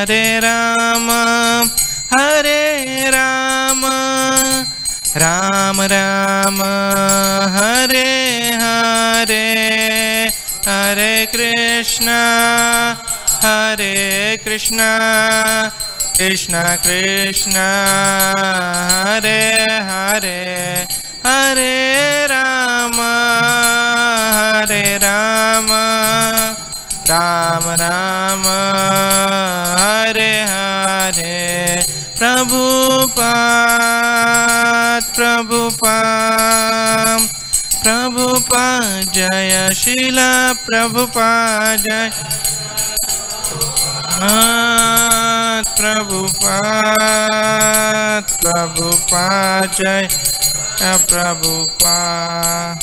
हरे राम राम राम हरे हरे, हरे कृष्णा कृष्णा कृष्णा हरे हरे, हरे राम राम राम हरे हरे। प्रभुपाद जय शीला प्रभुपाद जय प्रभुपाद जय प्रभुपाद।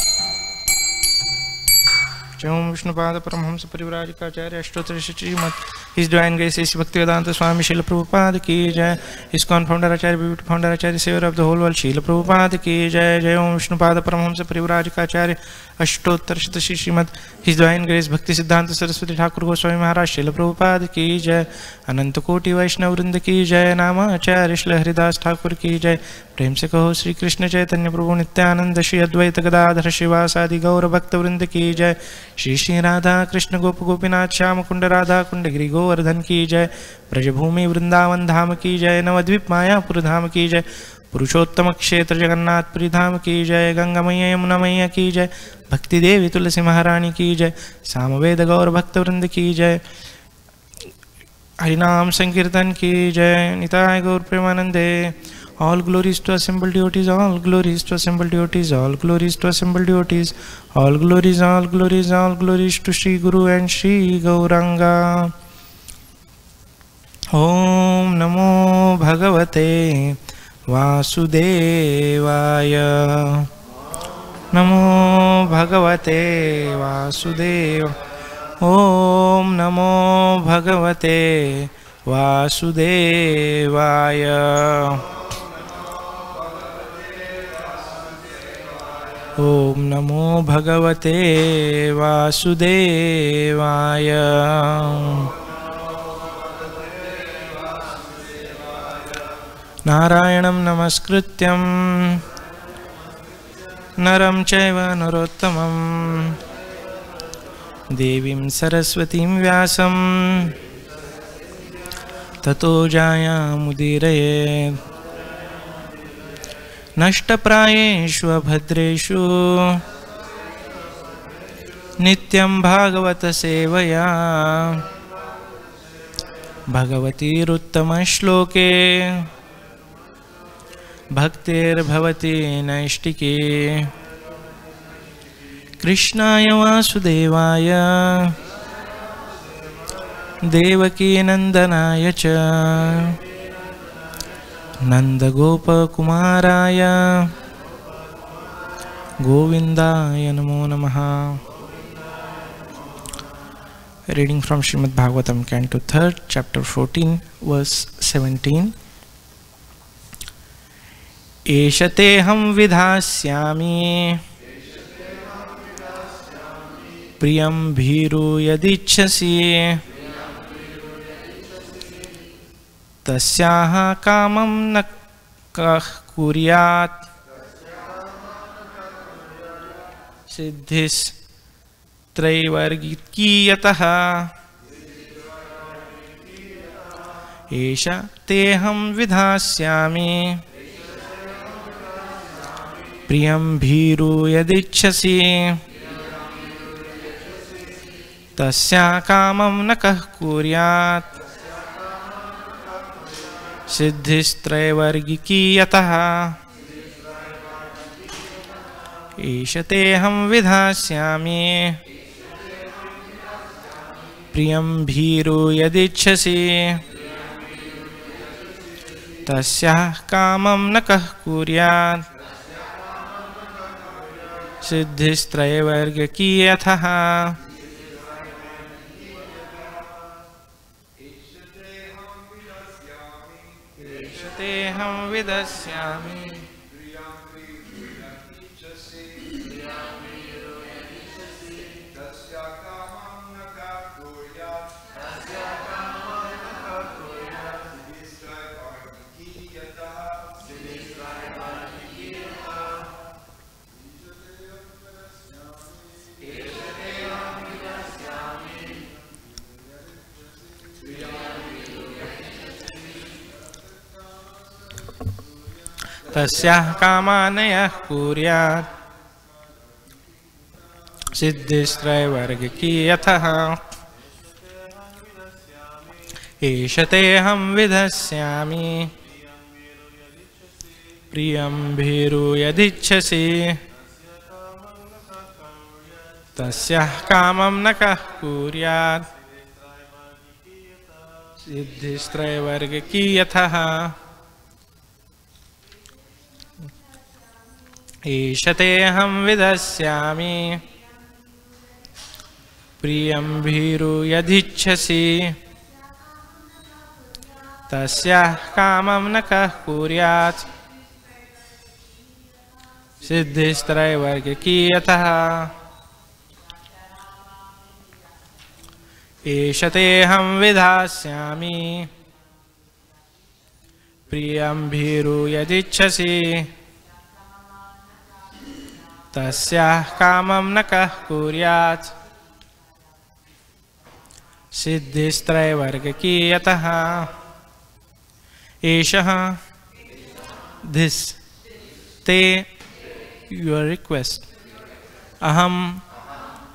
ओम विष्णुपाद परमहंस परिव्राजकाचार्य अष्टोत्तर श्रीमद his divine grace Shri Bhaktivedanta Swami Srila Prabhupada की जय। इस्कॉन फाउंडर आचार्य ब्यूटी फाउंडर आचार्य saviour of the whole world Srila Prabhupada की जय। जय ओम विष्णुपाद परमहंस परिव्राजकाचार्य अष्टोत्तर श्रीमद his divine grace Bhakti Siddhanta Saraswati Thakur Goswami महाराज श्रील प्रभुपाद की जय। अनंत कोटि वैष्णव वृंद की जय। नामाचार्य श्री हरिदास ठाकुर की जय। प्रेम से कहो श्री कृष्ण चैतन्य प्रभु नित्यानंद श्री अद्वैत गदाधर श्रीवासादि गौर भक्त वृंद की जय। श्री श्री राधा कृष्ण गोप गोपीनाथ श्याम कुंड राधा कुंड गिरि गोवर्धन की जय। ब्रजभूमि वृंदावन धाम की जय। नवद्वीप मायापुर धाम की जय। पुरुषोत्तम क्षेत्र जगन्नाथपुरी धाम की जय। गंगा मैया यमुना मैया की जय। भक्ति देवी तुलसी महारानी की जय। सामवेद गौर भक्त वृंद की जय। हरिनाम संकीर्तन की जय। निताय गौर प्रेमानंदे। All glories to assembled devotees, all glories to assembled devotees, all glories to assembled devotees, all glories, all glories, all glories to Shri Guru and Shri Gauranga. Om Namo Bhagavate Vasudevaya. Namo Bhagavate Vasudevaya. Om Namo Bhagavate Vasudevaya. ओम नमो भगवते वासुदेवाय। नारायणं नमस्कृत्यं नरं चैव नरोत्तमं देवीं सरस्वतीं व्यासं ततो जायामुदीरयेत्। नष्टप्रायेषु भद्रेषु नित्यं भागवत सेवया भगवतीरुत्तमश्लोके भक्तिर्भवति नैष्टिके। कृष्णाय वासुदेवाय देवकी नंदनाय च नंदगोपकुमाराय गोविंदाय नमो नमः। Reading from Srimad Bhagavatam, Canto 3, Chapter 14, Verse 17. एषतेऽहं विधास्यामि प्रियं भीरु यदिच्छसि तस्याः कामं न कः कुर्यात् सिद्धिस्त्रैवर्गिकीयतः। एष तेऽहं विधास्यामि प्रियं भीरु यदिच्छसि तस्याः कामं न कः कुर्यात् सिद्धिस्त्रैवर्गिकीयतः। ईशतेऽहं विधास्यामि प्रियं भीरु यदिच्छसि तस्याः कामं न कः कुर्यात् सिद्धिस्त्रैवर्गिकीयतः। हम विदस्यामि तस्याः कामानयः कुर्यात् सिद्धिस्त्रैवर्गिकी यतः एष तेऽहं विधास्यामि प्रियं भीरु यदिच्छसि तस्याः कामं न कः कुर्यात् सिद्धिस्त्रैवर्गिकी यतः एष तेऽहं विधास्यामि प्रियं भीरु यदिच्छसि तस्याः कामं न कः कुर्यात् सिद्धिस्त्रैवर्गिकी यतः एष तेऽहं विधास्यामि प्रियं भीरु यदिच्छसि तस्याः कामं न कः कुर्यात् सिद्धिस्त्रैवर्गिकी यतः एषः this te your request aham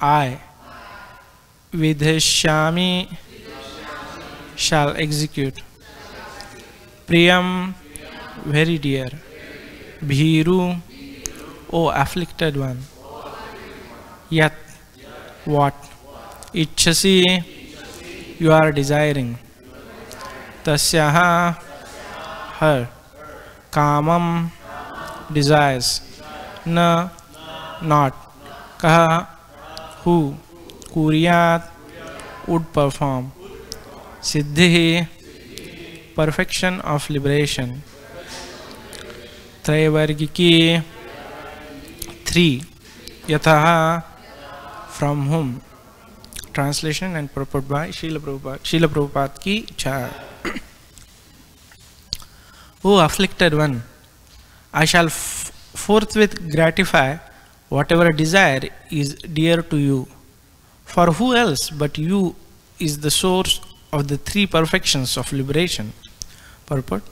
I vidhishyami shall execute priyam very dear bhiru O afflicted one yat what ichchasi you are desiring tasyaha her kamam desires na not kaha who kuryat would perform siddhi perfection of liberation traivargiki three yataha from whom translation and purport by Srila Prabhupada ki jai. O afflicted one, I shall forthwith gratify whatever desire is dear to you. For who else but you is the source of the three perfections of liberation? Purport.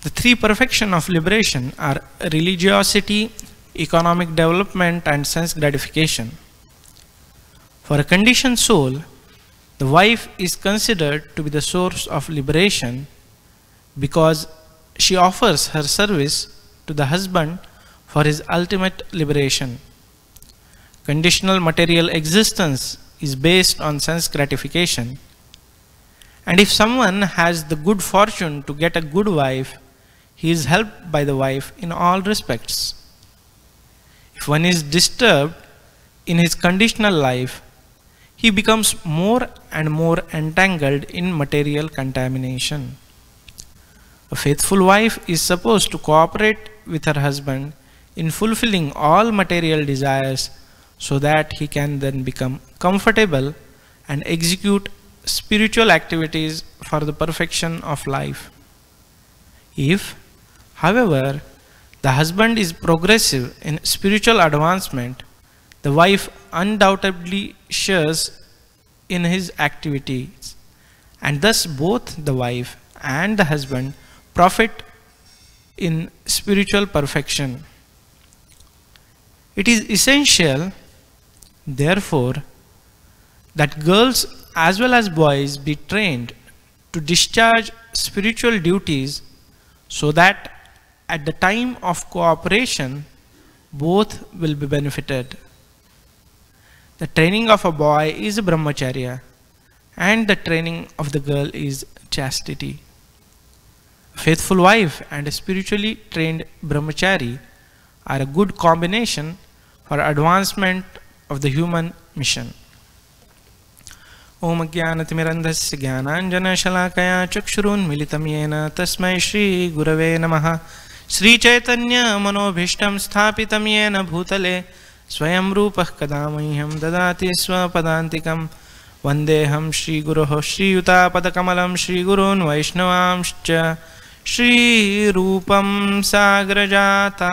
The three perfections of liberation are religiosity, economic development, and sense gratification. For a conditioned soul, the wife is considered to be the source of liberation because she offers her service to the husband for his ultimate liberation. Conditional material existence is based on sense gratification, and if someone has the good fortune to get a good wife, he is helped by the wife in all respects. If one is disturbed in his conditional life, he becomes more and more entangled in material contamination. A faithful wife is supposed to cooperate with her husband in fulfilling all material desires so that he can then become comfortable and execute spiritual activities for the perfection of life. If, however, the husband is progressive in spiritual advancement, the wife undoubtedly shares in his activities, and thus both the wife and the husband profit in spiritual perfection. It is essential, therefore, that girls as well as boys be trained to discharge spiritual duties so that at the time of cooperation, both will be benefited. The training of a boy is brahmacharya, and the training of the girl is chastity. A faithful wife and a spiritually trained brahmachari are a good combination for advancement of the human mission. Om Jnanatimirandhasya Jnananjanashalakaya Chakshurunmilitam Yena Tasmai Shri Gurave Namaha Shri Chaitanya Manobhishtam Sthapitam Yena Bhutale Swayam Rupah Kadamahyam Dadati Swapadantikam Vandeham Shri Guroho Shri Yutapadakkamalam Shri Gurun Vaishnavamscha Shri Rupam Sagrajatam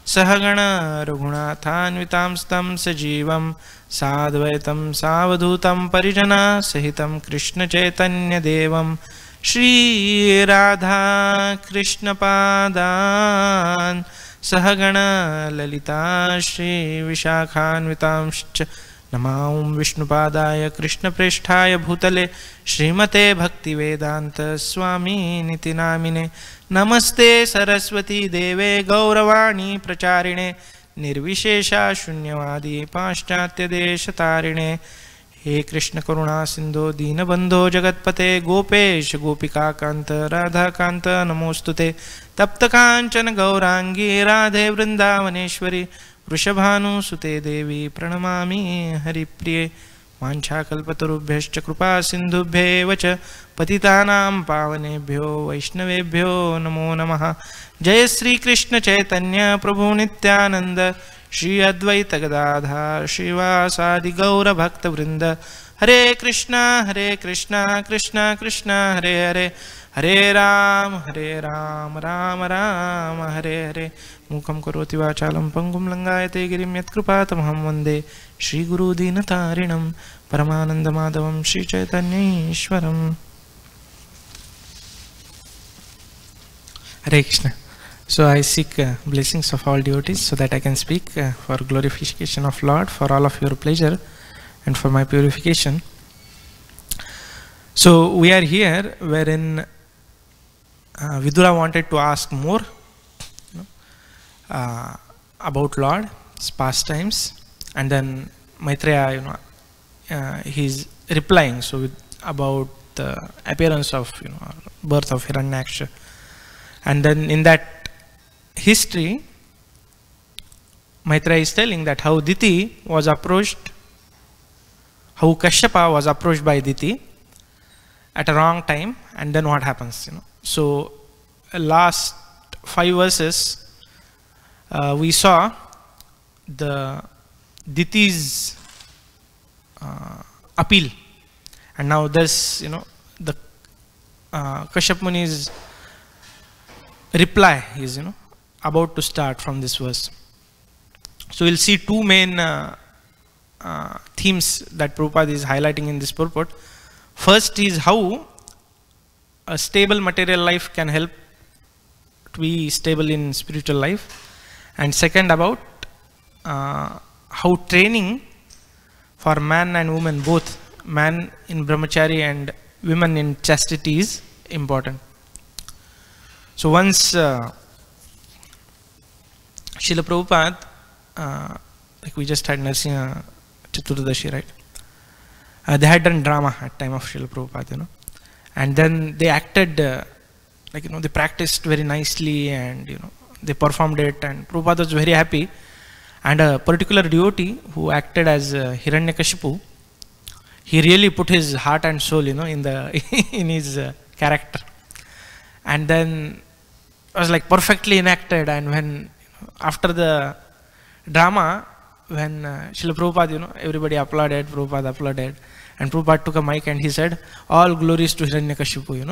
Sahagana Raghunathanvitam Stam Sajivam Sadvaitam Savadutam Parijana Sahitam Krishna Chaitanya Devam Shri Radha Krishna Padan Sahagana Lalita Shri Vishakhanvitamscha Namaum Vishnupadaya Krishna Preshthaya Bhutale Srimate Bhakti Vedanta Swami Niti Namine Namaste Saraswati Deve Gauravani Pracharine Nirvishesha Shunyavadi Paschatya Deshatarine He Krishna Karuna Sindhu Deenabandho Jagatpate Gopesh Gopika Kanta Radha Kanta Namostute Tapta Kanchana Gaurangi Radhe Vrindavaneshwari Vrishabhanu Sute Devi Pranamami Haripriye Mancha Kalpatarubhyascha Krupa Sindhubhye Vacha Patitanam Pavanebhyo Vaishnavebhyo Namo Namaha Jai Sri Krishna Chaitanya Prabhu Nityananda Shri Advaita Gadadhar Shivasadi Gaura Bhakta Vrinda Hare Krishna Krishna Krishna Hare Hare Hare Ram Ram Ram Hare Hare Mukam Karoti Vachalam Pangum Langayate Girim Yat Kripatamaham Vande Shri Guru Dinatarinam Paramananda Madhavam Shri Chaitanya Ishwaram. Hare Krishna. So I seek blessings of all devotees so that I can speak for glorification of Lord, for all of your pleasure and for my purification. So we are here wherein Vidura wanted to ask more about Lord, his pastimes, and then Maitreya, he's replying about the appearance of birth of Hiranyaksha, and then in that history, Maitreya is telling that how Diti was approached, how Kashyapa was approached by Diti at a wrong time, and then what happens. So, last 5 verses, we saw the Diti's appeal, and now this, the Kashyap Muni's reply is, about to start from this verse. So we'll see 2 main themes that Prabhupada is highlighting in this purport. First is how a stable material life can help to be stable in spiritual life, and second about how training for man and woman, both man in brahmachari and women in chastity, is important. So once Srila Prabhupada, like we just had Narsimha Chaturdashi, right? They had done drama at time of Srila Prabhupada, and then they acted they practiced very nicely, and they performed it, and Prabhupada was very happy. And a particular devotee who acted as Hiranyakashipu, he really put his heart and soul, in his character, and then it was like perfectly enacted. And when after the drama, when Srila Prabhupada, everybody applauded, Prabhupada applauded, and Prabhupada took a mic and he said, "All glories to Hiranyakashipu,"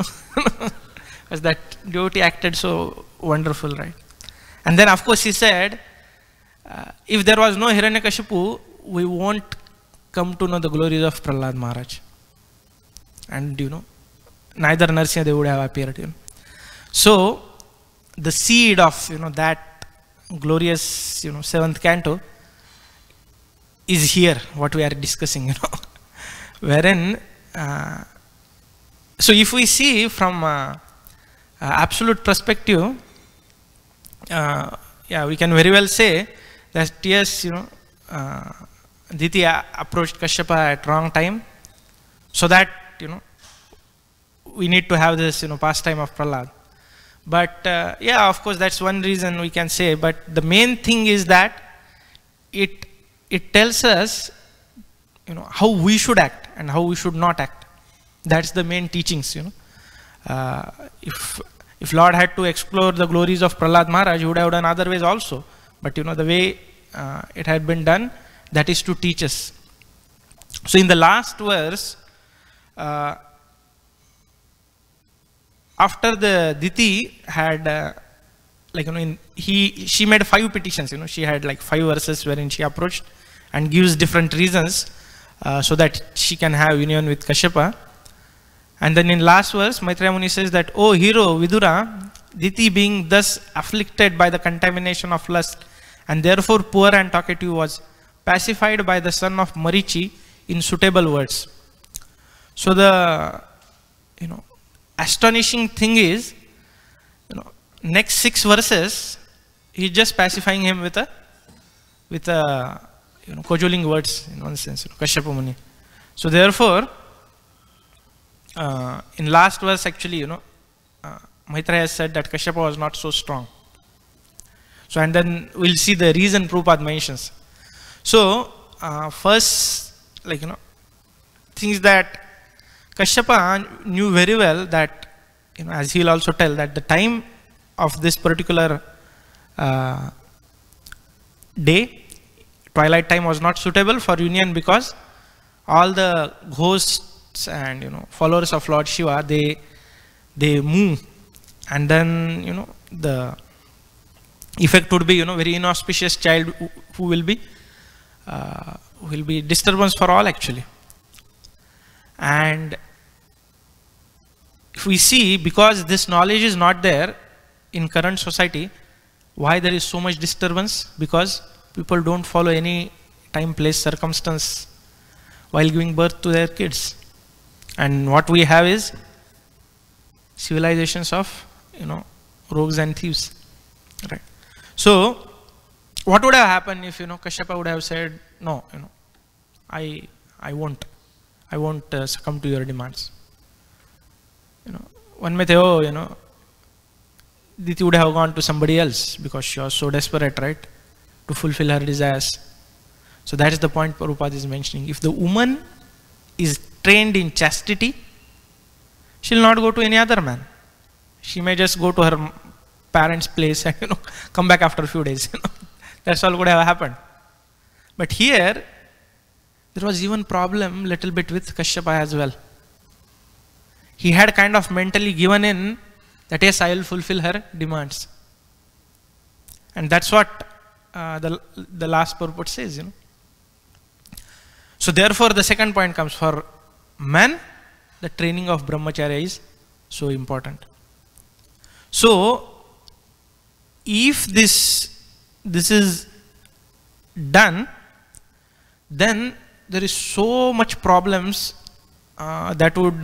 because that devotee acted so wonderful, right? And then of course he said, if there was no Hiranyakashipu, we won't come to know the glories of Prahlad Maharaj. And neither Narsimha they would have appeared. So the seed of that glorious 7th canto is here, what we are discussing, wherein so if we see from absolute perspective, we can very well say that yes, Diti approached Kashyapa at wrong time, so that we need to have this pastime of Prahlad. But of course that's one reason we can say, but the main thing is that it tells us how we should act and how we should not act. That's the main teachings. If Lord had to explore the glories of Prahlad Maharaj, he would have done other ways also. But the way it had been done, that is to teach us. So in the last verse, after the Diti had she made 5 petitions. She had 5 verses wherein she approached and gives different reasons so that she can have union with Kashyapa. And then in last verse, Maitreya Muni says that, "O hero Vidura, Diti being thus afflicted by the contamination of lust, and therefore poor and talkative, was pacified by the son of Marichi in suitable words." So the astonishing thing is, next 6 verses, he's just pacifying him with a cajoling words in one sense, Kashyapa Muni. So therefore, in last verse actually, Maitreya has said that Kashyapa was not so strong. So and then we'll see the reason Prabhupada mentions. So first, things that Kashyapa knew very well that, as he'll also tell, that the time of this particular day, twilight time, was not suitable for union, because all the ghosts and followers of Lord Shiva, they move, and then the effect would be very inauspicious child who will be disturbance for all actually. And if we see, because this knowledge is not there in current society, why there is so much disturbance? Because people don't follow any time, place, circumstance while giving birth to their kids. And what we have is civilizations of rogues and thieves, right? So what would have happened if Kashyapa would have said, "No, I won't succumb to your demands"? One may say, "Oh, Diti would have gone to somebody else because she was so desperate, right, to fulfill her desires." So that is the point Prabhupada is mentioning. If the woman is trained in chastity, she will not go to any other man. She may just go to her parents' place and come back after a few days. That's all could have happened. But here there was even problem little bit with Kashyapa as well. He had kind of mentally given in that yes, I will fulfill her demands. And that's what the last purport says. So therefore the second point comes, for men, the training of brahmacharya is so important. So if this is done, then there is so much problems that would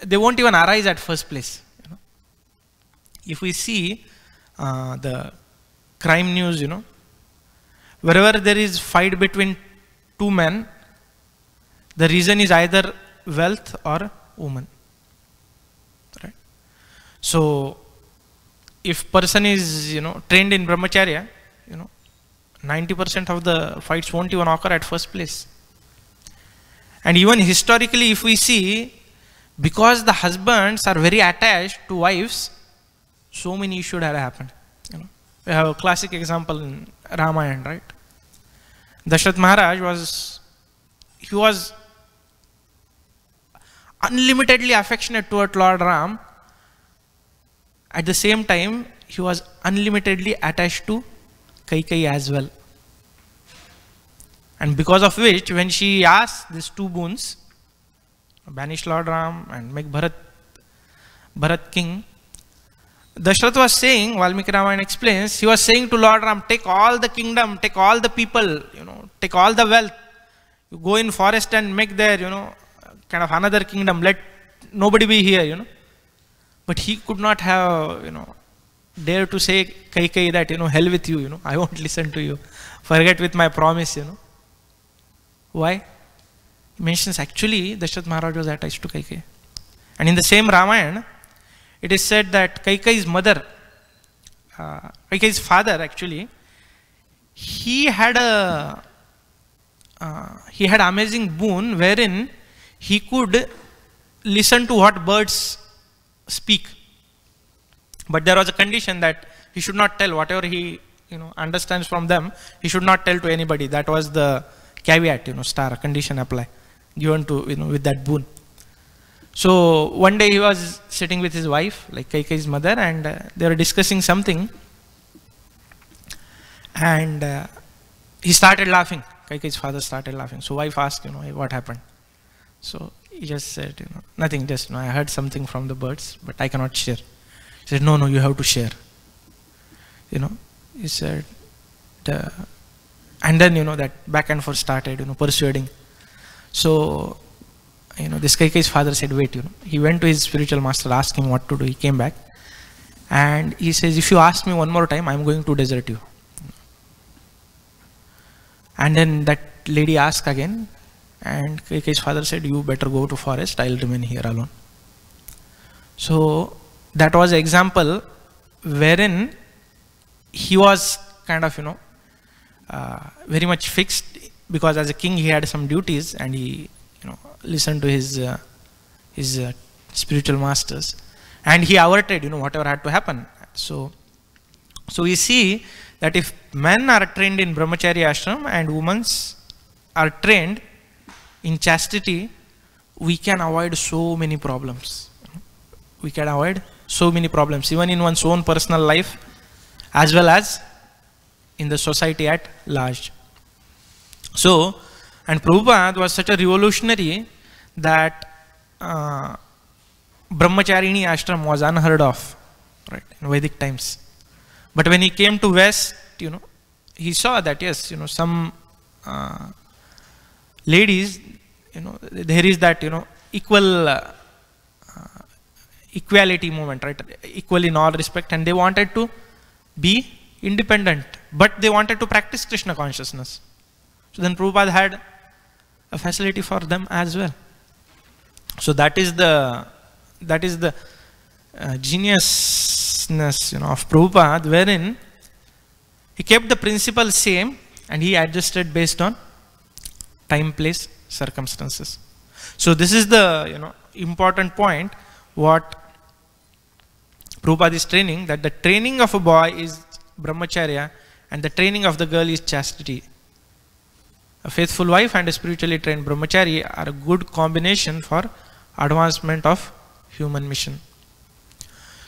they won't even arise at first place. If we see the crime news, wherever there is fight between two men, the reason is either wealth or woman, right? So if person is trained in brahmacharya, 90% of the fights won't even occur at first place. And even historically, if we see, because the husbands are very attached to wives, so many issues have happened. We have a classic example in Ramayana, right? Dashrath Maharaj was unlimitedly affectionate toward Lord Ram. At the same time, he was unlimitedly attached to Kaikeyi as well. And because of which, when she asked these two boons, banish Lord Ram and make Bharat king, Dashrath was saying, Valmiki Ramayana explains, he was saying to Lord Ram, take all the kingdom, take all the people, take all the wealth, you go in forest and make there, kind of another kingdom, let nobody be here, But he could not have, dare to say Kaikeyi that, hell with you, I won't listen to you, forget with my promise, Why? He mentions actually Dashrath Maharaj was attached to Kaikeyi. And in the same Ramayana, it is said that Kaikeyi's mother, Kaikeyi's father actually, he had amazing boon wherein he could listen to what birds speak. But there was a condition that he should not tell whatever he understands from them, he should not tell to anybody. That was the caveat, star condition apply given to with that boon. So one day he was sitting with his wife, like Kaikeyi's mother, and they were discussing something, and he started laughing. Kaikeyi's father started laughing. So wife asked, "Hey, what happened?" So he just said, "Nothing, just, I heard something from the birds, but I cannot share." He said, "No, you have to share." He said, and then, that back and forth started, persuading. So, this Kaikeyi's father said, "Wait," he went to his spiritual master, asked him what to do. He came back and he says, "If you ask me one more time, I'm going to desert you." And then that lady asked again, and Kaikeyi's father said, "You better go to forest, I'll remain here alone." So that was an example wherein he was kind of, very much fixed, because as a king he had some duties, and he, listened to his spiritual masters, and he averted, whatever had to happen. So we see that if men are trained in brahmacharya ashram and women are trained in chastity, we can avoid so many problems. We can avoid so many problems, even in one's own personal life, as well as in the society at large. So, and Prabhupada was such a revolutionary that brahmacharini ashram was unheard of, right, in Vedic times. But when he came to West, he saw that yes, some ladies, there is that, equality movement, right, equal in all respect, and they wanted to be independent, but they wanted to practice Krishna consciousness. So then Prabhupada had a facility for them as well. So that is the geniusness, of Prabhupada, wherein he kept the principle same and he adjusted based on time, place, circumstances. So this is the important point what Prabhupada is training, that the training of a boy is brahmacharya and the training of the girl is chastity. A faithful wife and a spiritually trained brahmachari are a good combination for advancement of human mission.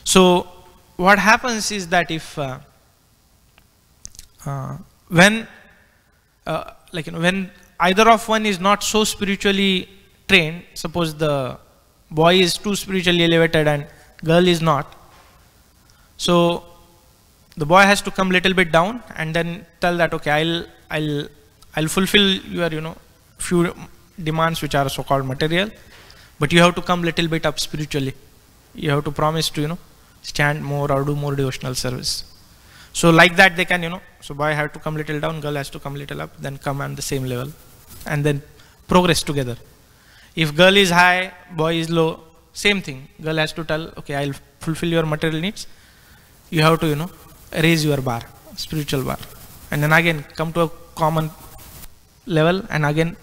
So what happens is that if when either of one is not so spiritually trained, suppose the boy is too spiritually elevated and girl is not, so the boy has to come little bit down and then tell that, okay, I'll fulfill your few demands which are so called material, but you have to come little bit up spiritually. You have to promise to stand more or do more devotional service. So like that they can so boy have to come little down, girl has to come little up, then come on the same level and then progress together. If girl is high, boy is low, same thing. Girl has to tell, okay, I'll fulfill your material needs. You have to raise your bar, spiritual bar, and then again come to a common level and again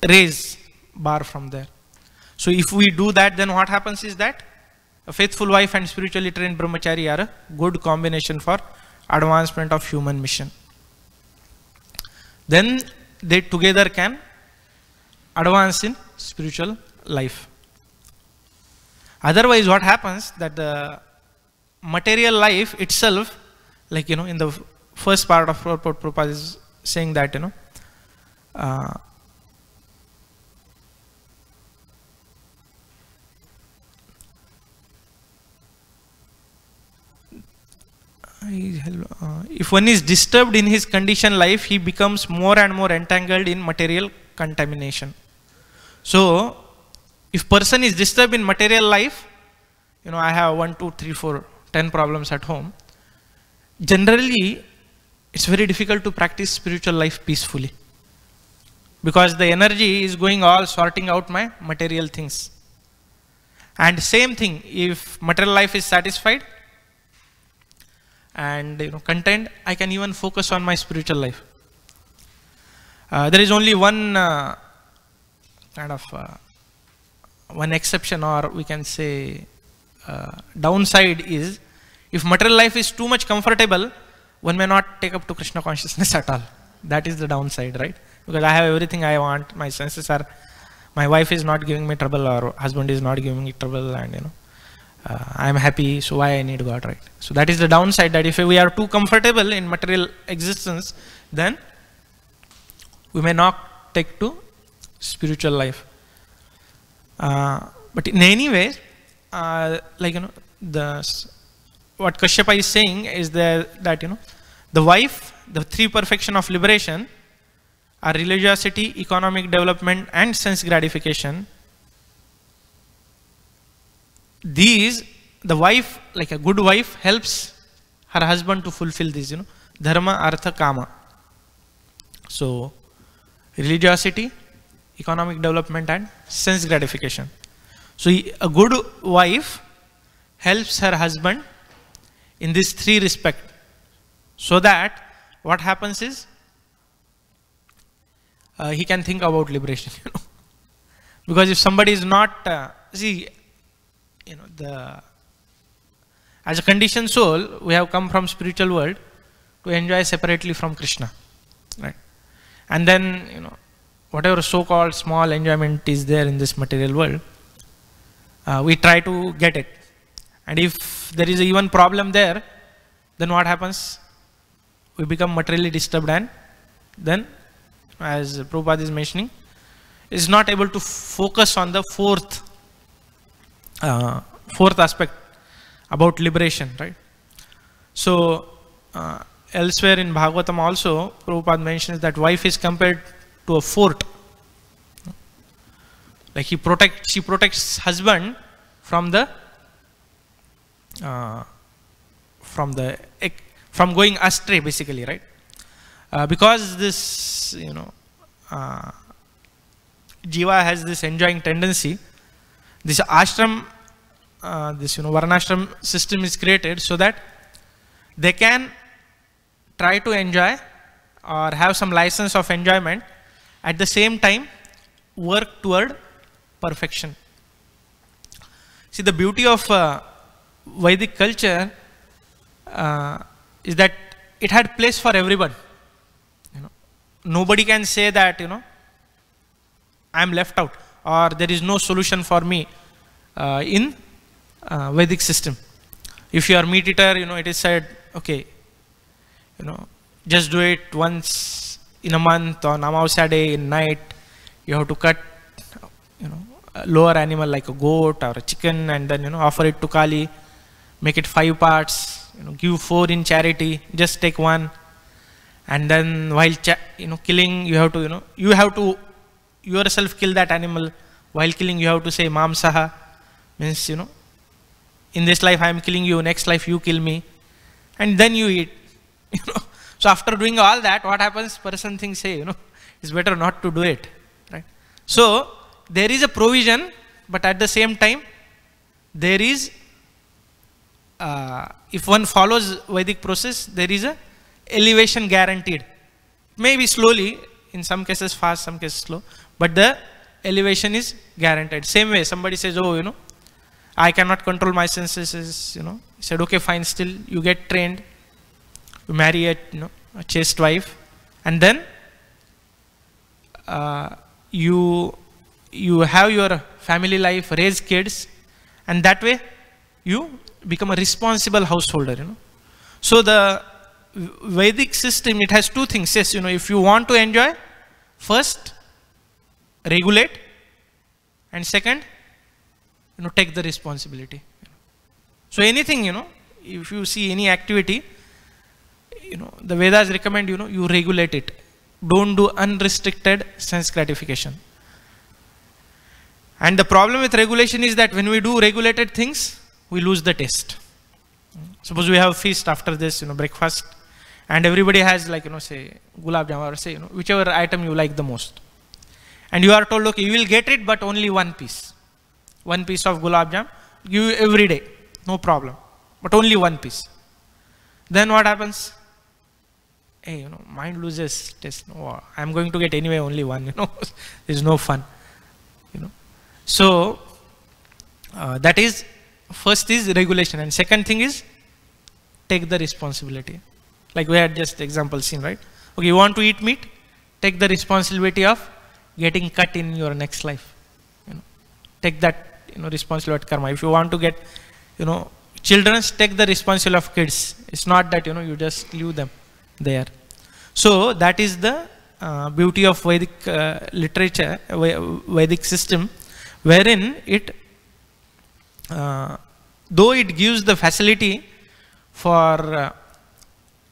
raise bar from there. So if we do that, then what happens is that a faithful wife and spiritually trained brahmachari are a good combination for advancement of human mission. Then they together can advance in spiritual life. Otherwise what happens, that the material life itself, like in the first part of Prabhupada is saying that if one is disturbed in his conditioned life, he becomes more and more entangled in material contamination. So if person is disturbed in material life, I have 1, 2, 3, 4, 10 problems at home. Generally, it's very difficult to practice spiritual life peacefully, because the energy is going all sorting out my material things. And same thing, if material life is satisfied and content, I can even focus on my spiritual life. There is only one one exception, or we can say downside is, if material life is too much comfortable, one may not take up to Krishna consciousness at all. That is the downside, right? Because I have everything I want, my senses are, my wife is not giving me trouble, or husband is not giving me trouble, and I am happy, so why I need God, right? So that is the downside, that if we are too comfortable in material existence, then we may not take to spiritual life. But in any way, like, what Kashyapa is saying is that the wife, the three perfection of liberation are religiosity, economic development, and sense gratification. These, the wife, like a good wife, helps her husband to fulfill these, dharma, artha, kama. So, religiosity, economic development, and sense gratification. So, a good wife helps her husband in these three respects, so that what happens is he can think about liberation. Because if somebody is not, as a conditioned soul, we have come from spiritual world to enjoy separately from Krishna, right? And then, whatever so-called small enjoyment is there in this material world, we try to get it. And if there is even problem there, then what happens? We become materially disturbed, and then, as Prabhupada is mentioning, is not able to focus on the fourth aspect about liberation, right? So, elsewhere in Bhagavatam also, Prabhupada mentions that wife is compared to a fort. Like she protects husband from going astray, basically, right? Because this, jiva has this enjoying tendency. This ashram, varnashram system is created so that they can try to enjoy or have some license of enjoyment, at the same time work toward perfection. See, the beauty of Vedic culture is that it had place for everyone. Nobody can say that, I am left out, or there is no solution for me in Vedic system. If you are meat eater, it is said, okay, just do it once in a month, on Amavasya day in night. You have to cut, a lower animal like a goat or a chicken, and then, offer it to Kali, make it 5 parts, give 4 in charity, just take 1. And then while killing, you have to yourself kill that animal. While killing, you have to say mamsaha, means, in this life I am killing you, next life you kill me, and then you eat. So after doing all that, what happens? Person thinks, say, it's better not to do it, right? So there is a provision, but at the same time, there is, if one follows Vedic process, there is a elevation guaranteed. Maybe slowly, in some cases fast, some cases slow, but the elevation is guaranteed. Same way, somebody says, oh, I cannot control my senses, he said, okay, fine, still you get trained, you marry a chaste wife, and then you have your family life, raise kids, and that way you become a responsible householder. So the Vedic system, it has 2 things. Yes, if you want to enjoy, first regulate, and second, take the responsibility. So anything, if you see any activity, the Vedas recommend, you regulate it. Don't do unrestricted sense gratification. And the problem with regulation is that when we do regulated things, we lose the taste. Suppose we have a feast after this, breakfast, and everybody has, like, say, gulab jam, or say, whichever item you like the most. And you are told, okay, you will get it, but only 1 piece. 1 piece of gulab jam, give you every day, no problem. But only 1 piece. Then what happens? Hey, mind loses taste. No, I am going to get anyway only 1, There's no fun. So, that is, first is regulation, and second thing is, take the responsibility. Like we had just example seen, right? Okay, you want to eat meat? Take the responsibility of getting cut in your next life. Take that, responsibility of karma. If you want to get, children, take the responsibility of kids. It's not that, you just leave them there. So that is the beauty of Vedic literature, Vedic system, wherein it, though it gives the facility for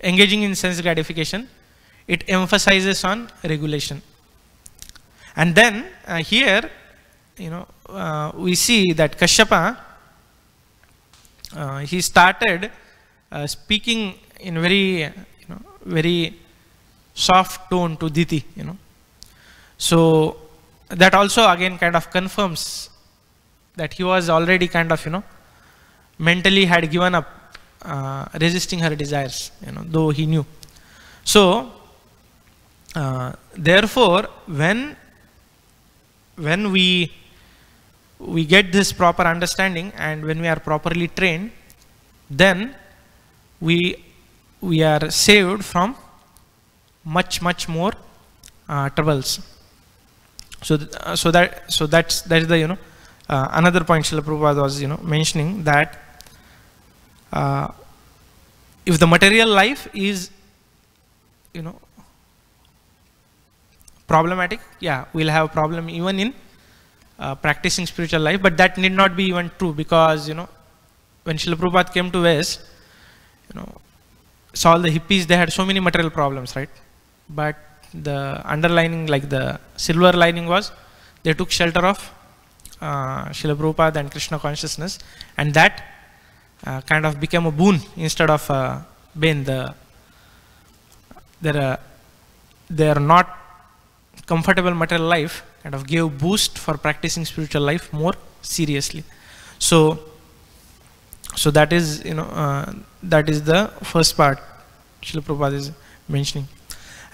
engaging in sense gratification, it emphasizes on regulation. And then here, we see that Kashyapa, he started speaking in very soft tone to Diti, So that also again kind of confirms that he was already kind of, mentally had given up resisting her desires, though he knew. So therefore, when we get this proper understanding and when we are properly trained, then we are saved from much more troubles. So that's the another point Srila Prabhupada was mentioning, that if the material life is problematic, yeah, we'll have a problem even in practicing spiritual life, but that need not be even true, because when Srila Prabhupada came to West, saw all the hippies, they had so many material problems, right? But the underlining, like the silver lining, was they took shelter of Srila Prabhupada and Krishna consciousness, and that kind of became a boon instead of a bane. Their not comfortable material life kind of gave boost for practicing spiritual life more seriously. So that is that is the first part Srila Prabhupada is mentioning.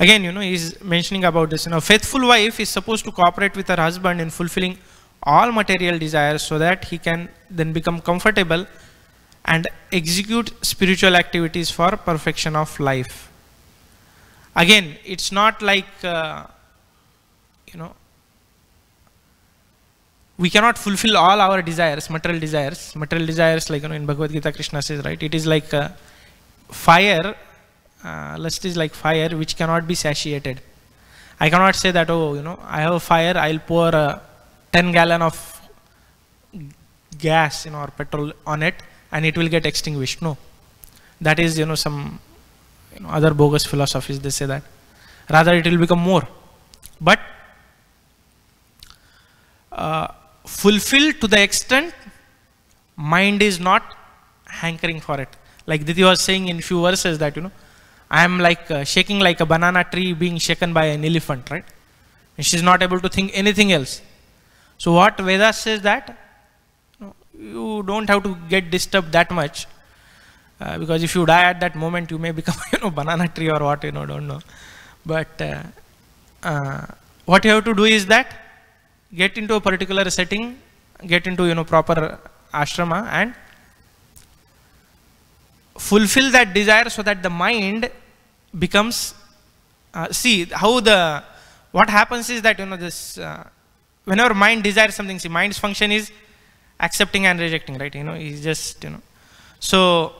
Again, he is mentioning about this. Faithful wife is supposed to cooperate with her husband in fulfilling all material desires, so that he can then become comfortable and execute spiritual activities for perfection of life. Again, it's not like we cannot fulfill all our desires, material desires. Material desires, like in Bhagavad Gita, Krishna says, right? It is like fire. Lust is like fire which cannot be satiated. I cannot say that, I have a fire, I'll pour 10 gallon of gas, or petrol on it, and it will get extinguished. No, that is some other bogus philosophies, they say that. Rather, it will become more. But fulfilled to the extent mind is not hankering for it. Like Diti was saying in few verses that I am like shaking like a banana tree being shaken by an elephant, right? And she is not able to think anything else. So what Vedas says that you don't have to get disturbed that much, because if you die at that moment, you may become banana tree or what, don't know. But what you have to do is that get into a particular setting, get into proper ashrama, and fulfill that desire, so that the mind becomes see how what happens is that this whenever mind desires something, see, mind's function is accepting and rejecting, right? It's just so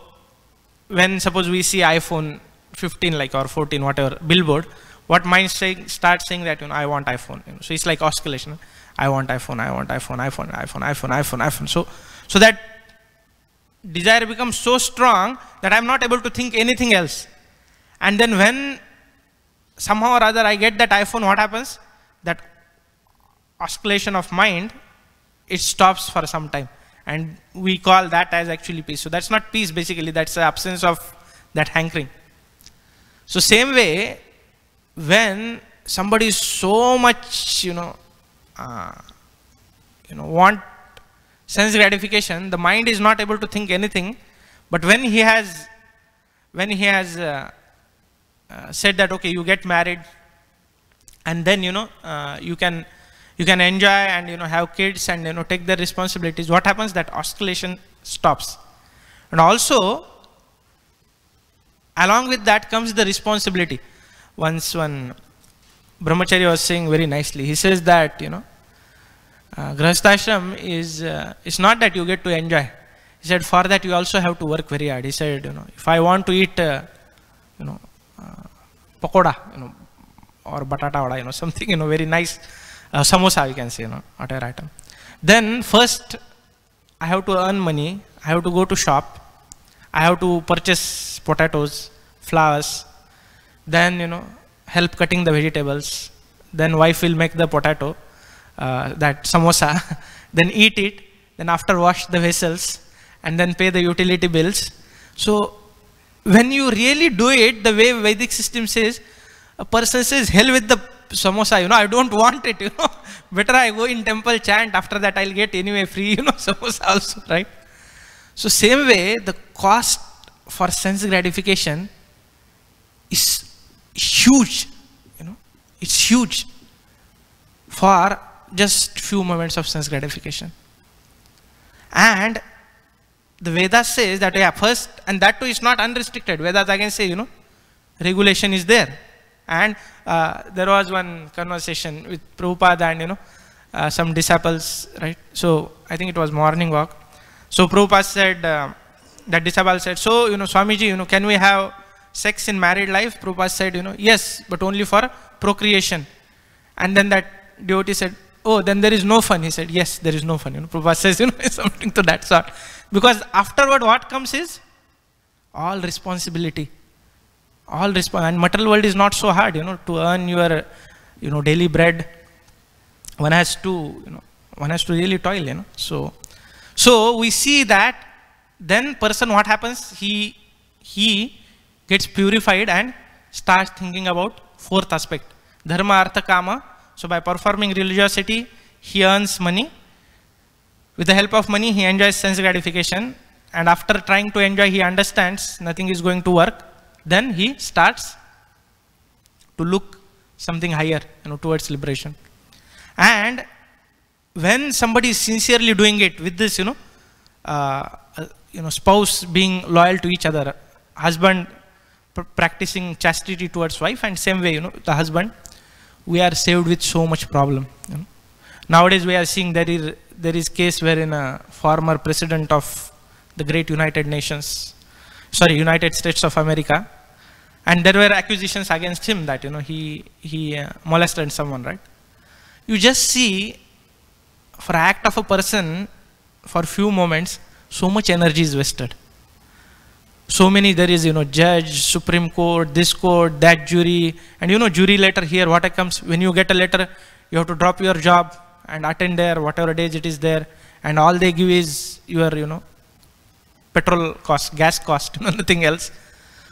when suppose we see iPhone 15 like or 14 whatever billboard, what mind starts saying that I want iPhone, so it's like oscillation. I want iPhone, I want iPhone, iPhone, iPhone, iPhone, iPhone, iPhone. So that desire becomes so strong that I'm not able to think anything else. And then when somehow or other I get that iPhone, what happens? That oscillation of mind, it stops for some time. And we call that as actually peace. So that's not peace basically, that's the absence of that hankering. So same way, when somebody is so much, want sense gratification, the mind is not able to think anything. But when he has said that, okay, you get married, and then you can enjoy and have kids and take their responsibilities, what happens? That oscillation stops. And also along with that comes the responsibility. Once one brahmachari was saying very nicely, he says that grahasthashram is it's not that you get to enjoy. He said for that you also have to work very hard. He said if I want to eat pakoda, or batata vada, something, very nice, samosa, you can say, whatever item. Then first, I have to earn money, I have to go to shop, I have to purchase potatoes, flowers, then, help cutting the vegetables, then wife will make the potato, that samosa, then eat it, then after wash the vessels, and then pay the utility bills. So, when you really do it, the way Vedic system says, a person says, hell with the samosa, I don't want it, better I go in temple chant, after that I'll get anyway free, samosa also, right? So same way, the cost for sense gratification is huge, it's huge for just few moments of sense gratification. And the Vedas says that, yeah, first, and that too is not unrestricted. Vedas again say, regulation is there. And there was one conversation with Prabhupada and, some disciples, right? So, I think it was morning walk. So, Prabhupada said, that disciple said, so, Swamiji, can we have sex in married life? Prabhupada said, yes, but only for procreation. And then that devotee said, oh, then there is no fun. He said, yes, there is no fun. Prabhupada says, something to that sort. Because afterward, what comes is all responsibility. And material world is not so hard, to earn your, daily bread. One has to really toil, So we see that then person, what happens? He gets purified and starts thinking about fourth aspect. Dharma, artha, kama. So by performing religiosity, he earns money. With the help of money, he enjoys sense gratification. And after trying to enjoy, he understands nothing is going to work. Then he starts to look something higher, towards liberation. And when somebody is sincerely doing it with this, spouse being loyal to each other, husband practicing chastity towards wife, and same way, the husband, we are saved with so much problem. Nowadays, we are seeing there is case wherein a former president of the great United States of America, and there were accusations against him that he molested someone, right? You just see, for act of a person, for few moments, so much energy is wasted. So many, there is, judge, Supreme Court, this court, that jury, and jury letter here, what comes, when you get a letter, you have to drop your job and attend there, whatever days it is there, and all they give is your, petrol cost, gas cost, nothing else.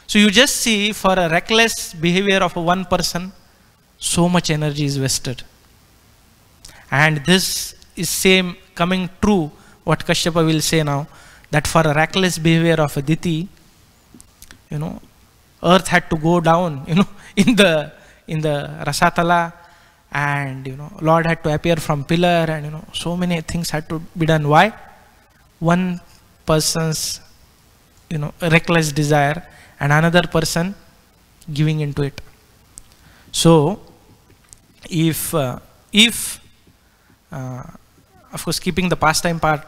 So you just see, for a reckless behavior of one person, so much energy is wasted. And this is same coming true, what Kashyapa will say now, that for a reckless behavior of Aditi, earth had to go down, in the Rasatala, and Lord had to appear from pillar, and so many things had to be done. Why? One person's reckless desire and another person giving into it. So if of course keeping the pastime part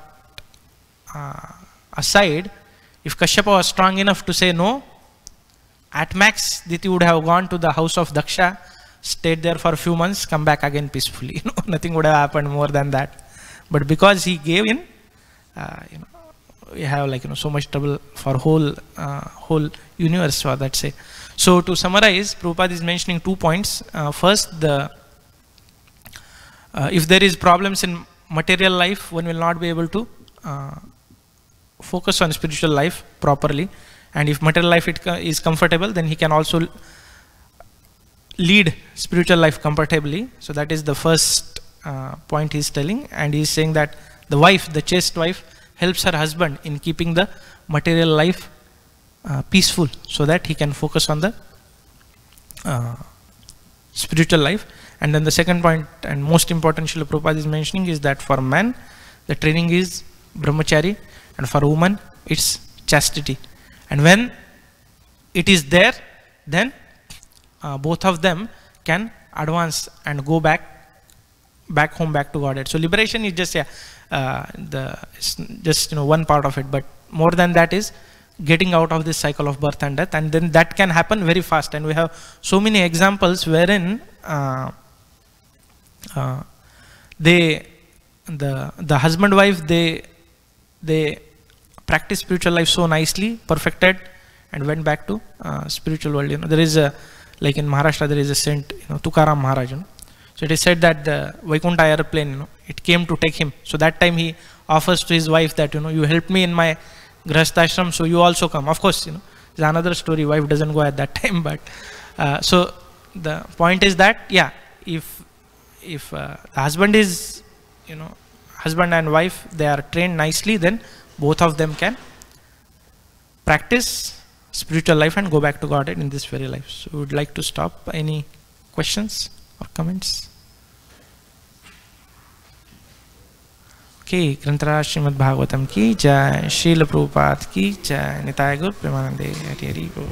aside, if Kashyapa was strong enough to say no, at max Diti would have gone to the house of Daksha, stayed there for a few months, come back again peacefully. Nothing would have happened more than that. But because he gave in, we have so much trouble for whole universe, for that say. So to summarize, Prabhupada is mentioning 2 points. First, if there is problems in material life, one will not be able to focus on spiritual life properly. And if material life is comfortable, then he can also lead spiritual life comfortably. So that is the first point he is telling. And he is saying that the wife, the chaste wife, helps her husband in keeping the material life peaceful, so that he can focus on the spiritual life. And then the second point, and most important, Srila Prabhupada is mentioning, is that for man, the training is brahmachari, and for woman, it's chastity. And when it is there, then both of them can advance and go back home, back to Godhead. So liberation is just one part of it, but more than that is getting out of this cycle of birth and death, and then that can happen very fast. And we have so many examples wherein the husband wife, they practice spiritual life so nicely, perfected, and went back to spiritual world. There is a, like in Maharashtra, there is a saint, Tukaram Maharaj. So it is said that the Vaikuntha airplane, it came to take him. So that time he offers to his wife that, you helped me in my grahasthashram, so you also come. Of course, it's another story. Wife doesn't go at that time, but so the point is that, yeah, if the husband is, husband and wife, they are trained nicely, then both of them can practice spiritual life and go back to Godhead in this very life. So we would like to stop. Any questions or comments? Okay, Granthara Srimad Bhagavatam ki jai, Srila Prabhupada ki jai, Nitaya Gaur Premanande, Hari Hari Bol.